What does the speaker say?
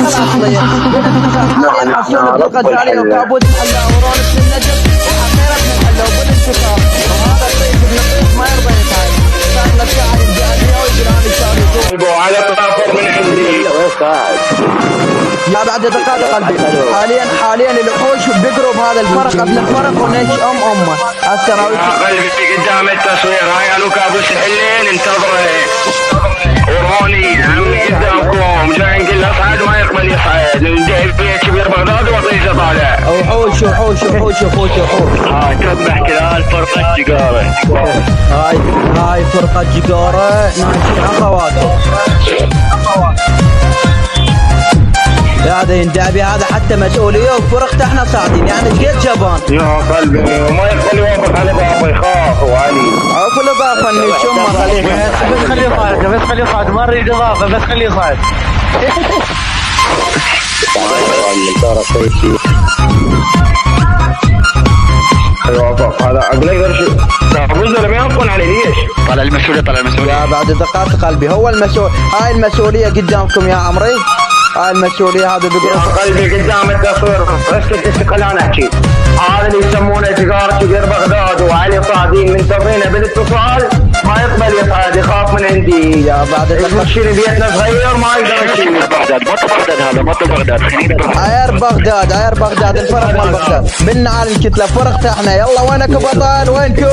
الاصليه حاليا حصلنا بالغزالي وكابوس محله ورونس النجم وحقيره من محله وبالانتصار وهذا الطيب ابن الطيب ما يرضى يتعب كان له شاعر الجاليه وجيراني شاركوه على تنافر من عندي لا بعد دقائق قلبي حاليا الوحوش بيقروا بهذا الفرق قبل الفرق ونج امه السراويل قلبي قدام التصوير هاي انا كابوس الحلين انتظره وروني عمي قدامكم جاي نقول له اصعد ما يقبل يصعد ندعي فيه كبير بغداد وطيشه طالع وحوش هاي تذبح كذا فرقه جيجاره هاي فرقه جيجاره ناشئين اخواتهم هذا يندعبي هذا حتى مسؤوليه وفرقته احنا صاعدين يعني ايش قد جبان يا قلبي وما يقبل يوافق على بابا يخاف وعلي عفوا الاضافه اني شمر عليك بس خليه يصعد ما اريد اضافه بس خليه يصعد يوافق هذا عقله يرشي فوز لم يوافقون عليه ليش؟ طلع المسؤوليه يا بعد دقائق قلبي هو المسؤول هاي المسؤوليه قدامكم يا عمري هاي المسؤوليه هذا يا قلبي قدام التصوير اسكت خلاني احكي هذا اللي يسمونه تجاره كبير بغداد وعلي صاعدين منتظرينه بالاتصال ما يقبل يصعد يخاف من عندي يا بعد يمشي بيتنا صغير ما يقدر يمشي بغداد بغداد هذا بغداد عير بغداد الفرق مال بغداد منا على الكتله فرقته احنا يلا وينك بطل وينكم